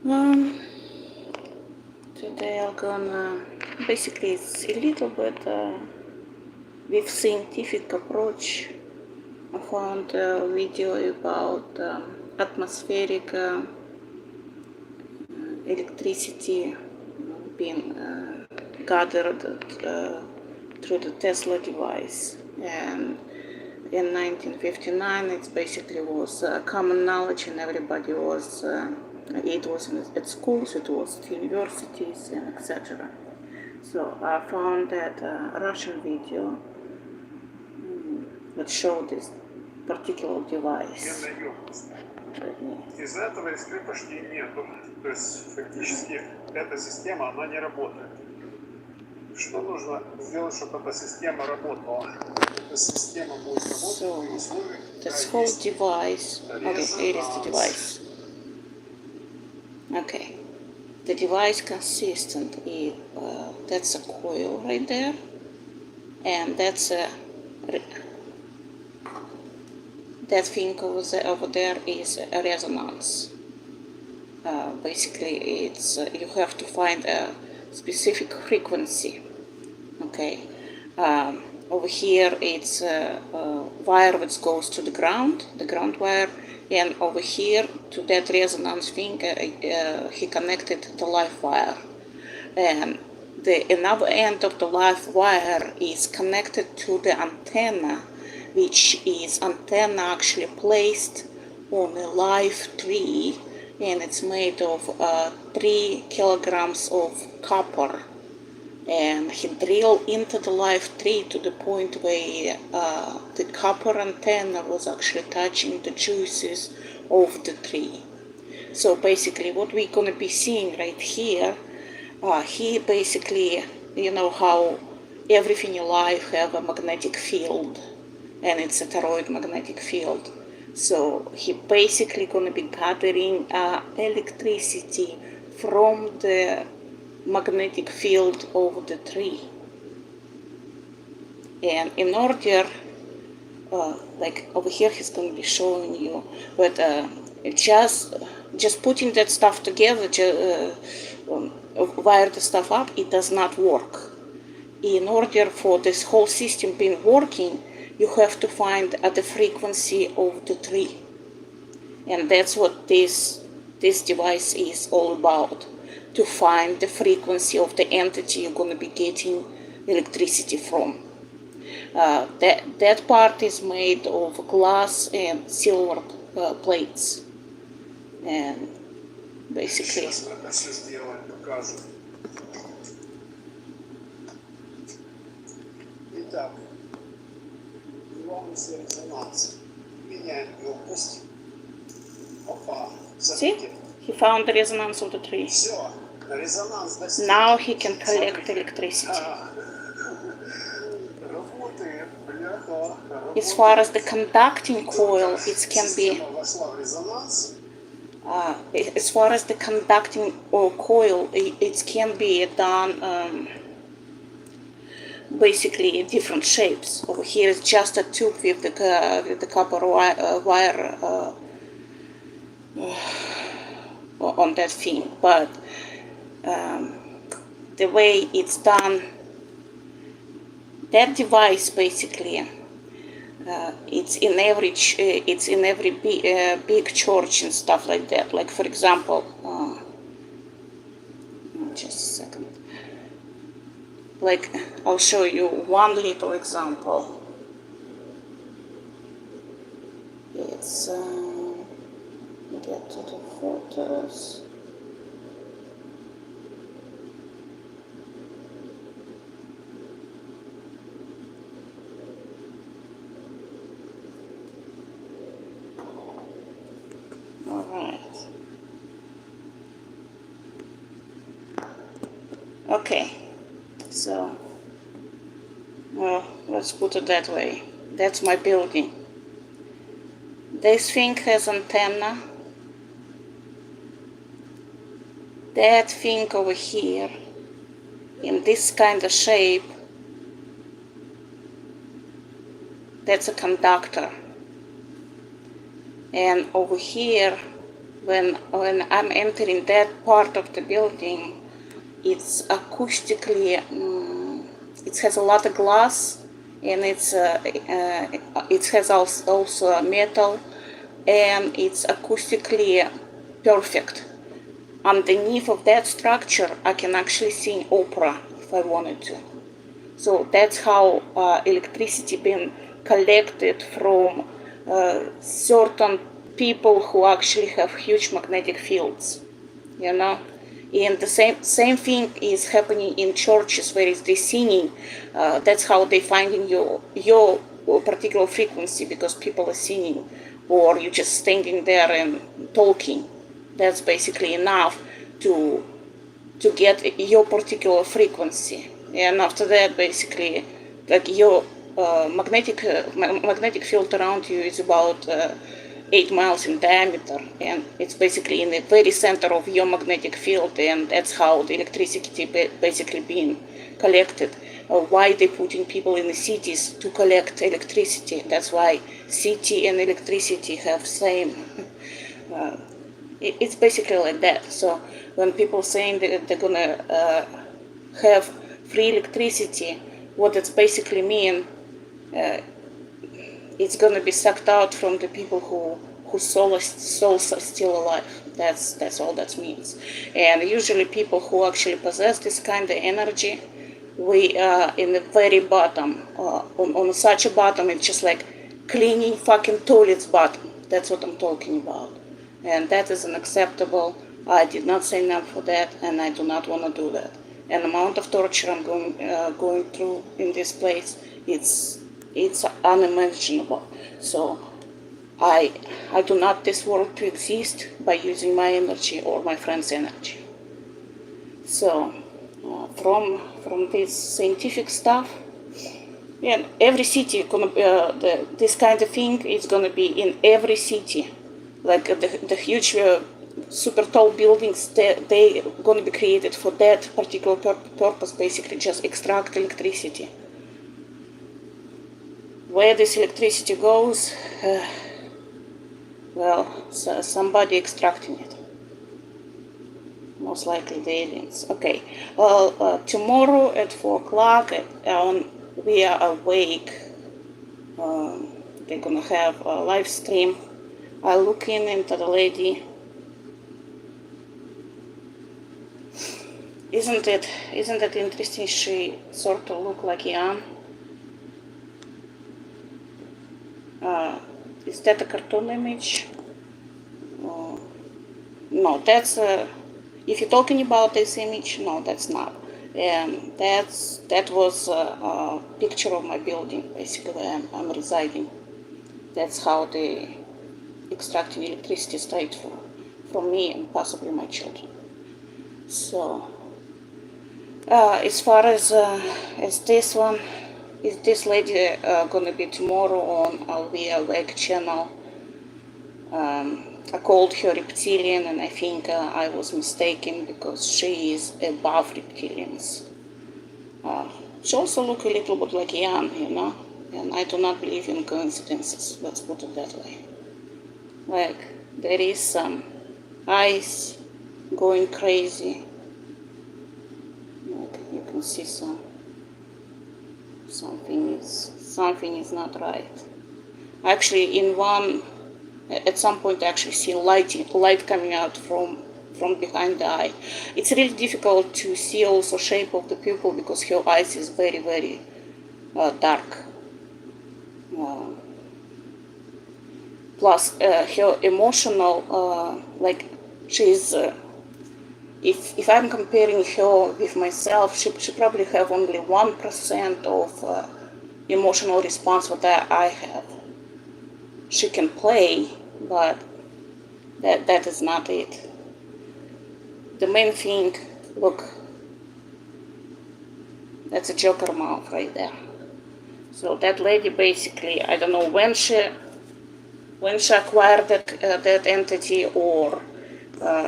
Today I'm gonna, basically it's a little bit with scientific approach. I found a video about atmospheric electricity being gathered through the Tesla device. And in 1959, it basically was common knowledge, and everybody was, it was at schools, it was at universities, and etc. So I found that Russian video that showed this particular device. Из этого искры почти нету. То есть фактически эта система, она не работает. Что нужно сделать, чтобы эта система работала? Эта система будет работать в условиях, this whole device, okay, here is the device. Okay, the device consistent in, that's a coil right there, and that's a, that thing over there is a resonance. Basically, it's you have to find a specific frequency. Okay, over here it's a wire that goes to the ground wire, and over here to that resonance thing he connected the live wire, and the another end of the live wire is connected to the antenna, which is antenna actually placed on a live tree, and it's made of 3 kilograms of copper. And he drilled into the live tree to the point where the copper antenna was actually touching the juices of the tree. So basically what we're going to be seeing right here, he basically, you know how everything in life have a magnetic field, and it's a toroid magnetic field. So he basically going to be gathering electricity from the magnetic field of the tree. And in order, like over here he's going to be showing you, but just putting that stuff together, wire the stuff up, it does not work. In order for this whole system being working, you have to find the frequency of the tree. And that's what this device is all about, to find the frequency of the entity you're going to be getting electricity from. That part is made of glass and silver plates. And basically... Итак, главный резонанс. Меняем громкость. Опа. See? He found the resonance of the tree. Все. Резонанс достиг. Now he can collect electricity. Работает. Бляха. As far as the conducting coil, it can be... as far as the conducting coil, it can be done basically in different shapes. Over here is just a tube with the copper wire on that thing, but the way it's done, that device basically, it's in every big church and stuff like that. Like for example, just a second. Like I'll show you one little example. It's get to the photos. All right. Okay. So, well, let's put it that way. That's my building. This thing has antenna. That thing over here, in this kind of shape, that's a conductor. And over here, when I'm entering that part of the building, it's acoustically, it has a lot of glass, and it has also metal, and it's acoustically perfect. Underneath of that structure, I can actually sing opera if I wanted to. So that's how electricity been collected from certain people who actually have huge magnetic fields, you know. And the same thing is happening in churches where is they singing. That's how they finding your particular frequency, because people are singing, or you just standing there and talking. That's basically enough to get your particular frequency. And after that, basically, like your magnetic field around you is about 8 miles in diameter, and it's basically in the very center of your magnetic field, and that's how the electricity basically being collected. Why they putting people in the cities to collect electricity? That's why city and electricity have same. It's basically like that. So when people saying that they're gonna have free electricity, what it's basically mean, it's gonna be sucked out from the people whose souls are still alive. That's all that means. And usually people who actually possess this kind of energy, we are in the very bottom, on such a bottom, it's just like cleaning fucking toilets bottom. That's what I'm talking about. And that is unacceptable. I did not sign up for that, and I do not want to do that. And the amount of torture I'm going through in this place, it's unimaginable. So I do not this world to exist by using my energy or my friend's energy. So from this scientific stuff, and every city gonna this kind of thing is gonna be in every city, like the huge super tall buildings. They gonna be created for that particular purpose, basically just extract electricity. Where this electricity goes, well, so somebody extracting it. Most likely the aliens. Okay. Well, tomorrow at 4 o'clock, we are awake. They're gonna have a live stream. I look into the lady. Isn't it interesting? She sort of look like young. Is that a cartoon image? No, that's if you're talking about this image, no, that's not. And that was a picture of my building, basically, where I'm residing. That's how they extracting electricity straight from me and possibly my children. So, as far as this one, is this lady gonna be tomorrow on I'll Be Awake channel? I called her reptilian, and I think I was mistaken, because she is above reptilians. She also looks a little bit like Jan, you know, and I do not believe in coincidences, let's put it that way. Like, there is some eyes going crazy. Like, you can see something is not right. Actually, at some point I actually see light coming out from behind the eye. It's really difficult to see also shape of the pupil, because her eyes is very, very dark. Plus her emotional, like she's, if I'm comparing her with myself, she probably have only 1% of emotional response that I have. She can play, but that is not it. The main thing, look, that's a Joker mouth right there. So that lady basically, I don't know when she acquired that entity, or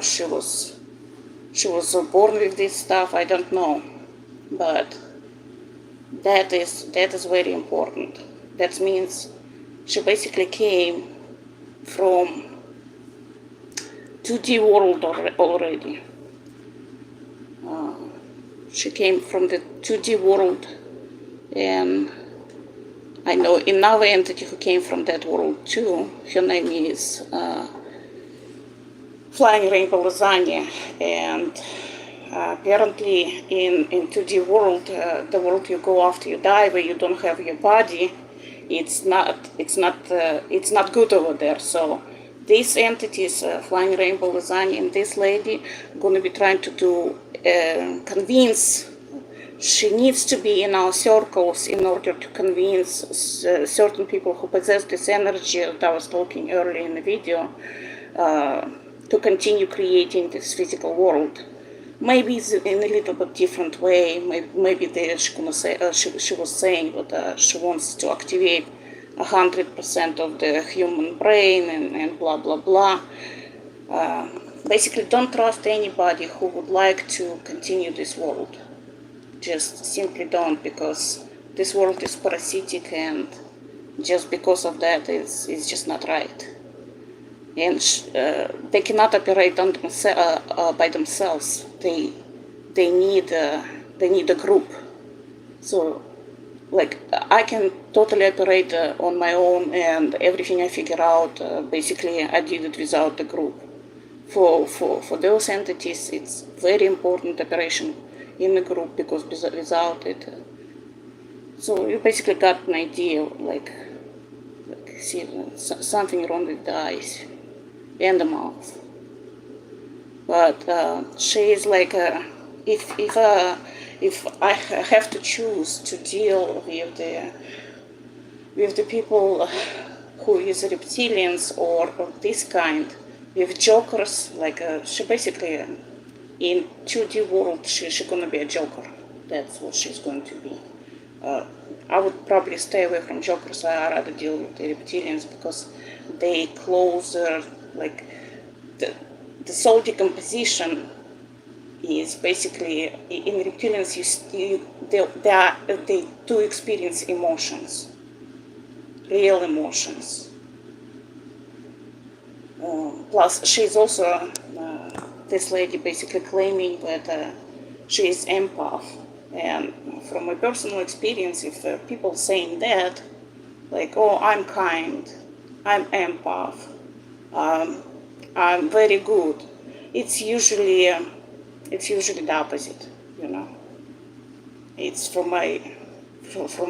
she was born with this stuff. I don't know, but that is very important. That means she basically came from 2D world already. She came from the 2D world, and I know another entity who came from that world too. Her name is Flying Rainbow Lasagna, and apparently in 2D world, the world you go after you die, where you don't have your body, it's not good over there. So these entities, Flying Rainbow Lasagna and this lady, going to be trying to do convince. She needs to be in our circles in order to convince certain people who possess this energy that I was talking earlier in the video to continue creating this physical world. Maybe it's in a little bit different way. Maybe she was saying that she wants to activate 100% of the human brain and blah blah blah. Basically, don't trust anybody who would like to continue this world. Just simply don't, because this world is parasitic, and just because of that, it's just not right. And they cannot operate on by themselves. They need a group. So, like, I can totally operate on my own, and everything I figure out, basically, I did it without the group. For those entities, it's very important operation in a group, because without it, so you basically got an idea, like see something wrong with the eyes and the mouth. But she is like, if I have to choose to deal with the people who is reptilians or of this kind, with jokers, like she basically in 2D world, she's gonna be a joker. That's what she's going to be. I would probably stay away from jokers. I rather deal with the reptilians, because they closer, like the soul decomposition is basically in reptilians. They do experience emotions, real emotions. Plus, she's also this lady basically claiming that she is empath. And from my personal experience, if people saying that, like, oh, I'm kind, I'm empath, I'm very good, it's usually the opposite, you know. It's from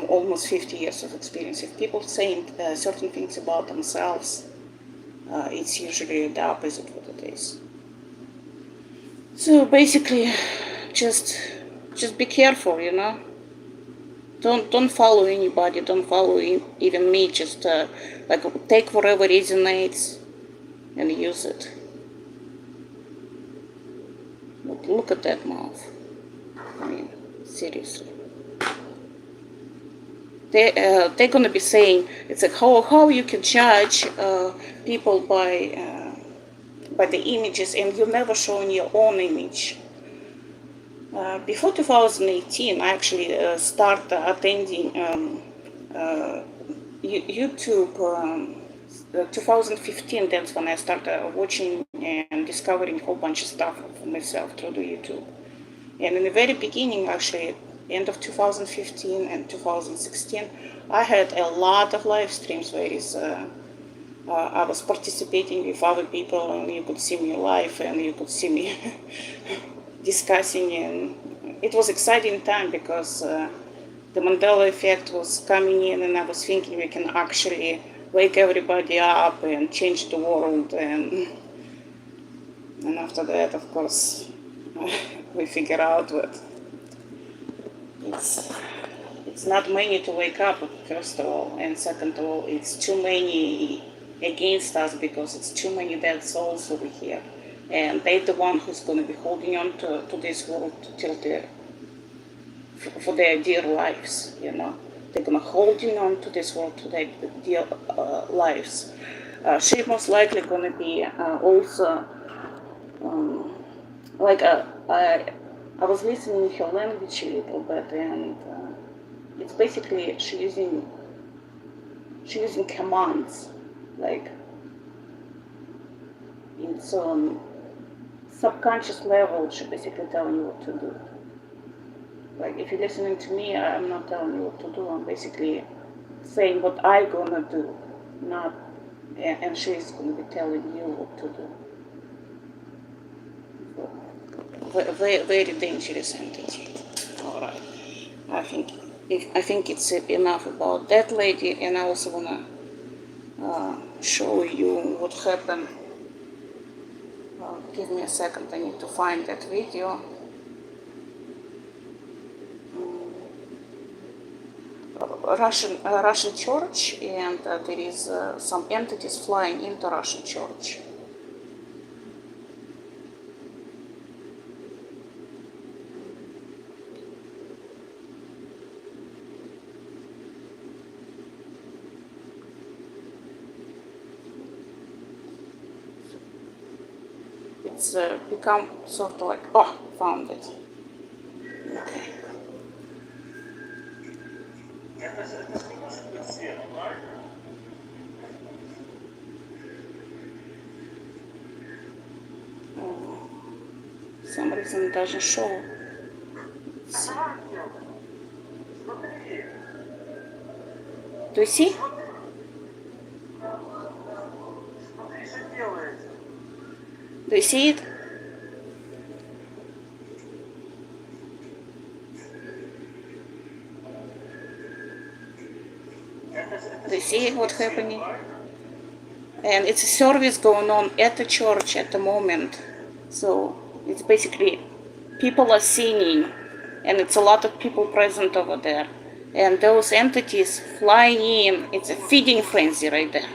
almost 50 years of experience. If people saying certain things about themselves, it's usually the opposite what it is. So basically, just be careful, you know. Don't follow anybody. Don't follow even me. Just like take whatever resonates and use it. Look at that mouth. I mean, seriously. They're gonna be saying, it's like how you can judge people by the images, and you're never showing your own image. Before 2018, I actually started attending YouTube. 2015, that's when I started watching and discovering a whole bunch of stuff for myself through the YouTube. And in the very beginning, actually, end of 2015 and 2016, I had a lot of live streams where I was participating with other people, and you could see me live, and you could see me discussing, and it was exciting time, because the Mandela effect was coming in, and I was thinking we can actually wake everybody up and change the world, and after that, of course, we figure out that it's not many to wake up, first of all, and second of all, it's too many against us, because it's too many dead souls over here, and they're the one who's going to be holding on to this world till for their dear lives, you know. They're going to hold on to this world to their dear lives. She's most likely going to be also, like, I was listening to her language a little bit, and it's basically she's using commands, like It's on subconscious level, it's basically telling you what to do. Like if you're listening to me, I'm not telling you what to do. I'm basically saying what I'm gonna do, not, and she's gonna be telling you what to do. So, very dangerous entity. All right. I think it's enough about that lady, and I also wanna show you what happened. Give me a second. I need to find that video. Russian church, and there is some entities flying into Russian church. It's become sort of like, oh, found it. Okay. For some reason it doesn't show. Do you see? Do you see it? Do you see what's happening? And it's a service going on at the church at the moment. So it's basically people are singing, and it's a lot of people present over there. And those entities flying in, it's a feeding frenzy right there.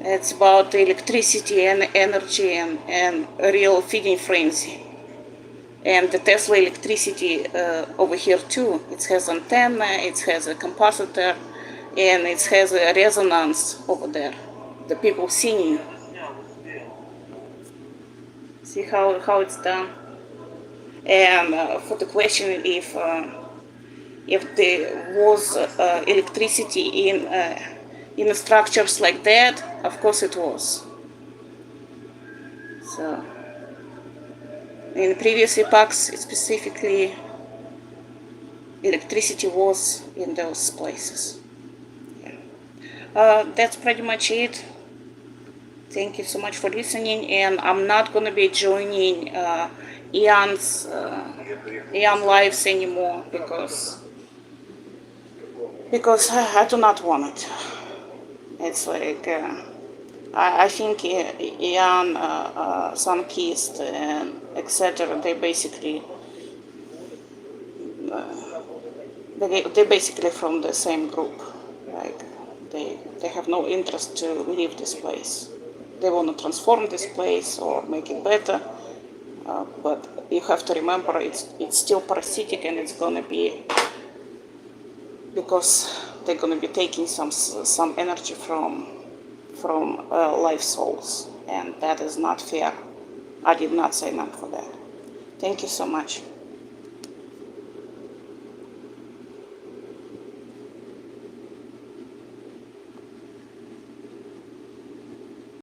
It's about electricity and energy and a real feeding frenzy. And the Tesla electricity over here too, it has antenna, it has a capacitor, and it has a resonance over there. The people singing. See how it's done? And for the question if there was electricity in structures like that, of course it was. So in previous epochs, specifically, electricity was in those places. Yeah. That's pretty much it. Thank you so much for listening, and I'm not going to be joining Ian's Ian lives anymore because I do not want it. It's like I think Ian, Sunkist, and etc. They basically they're basically from the same group. Like they have no interest to leave this place. They want to transform this place or make it better, but you have to remember it's still parasitic, and it's gonna be because they're gonna be taking some energy from life souls, and that is not fair. I did not sign up for that. Thank you so much.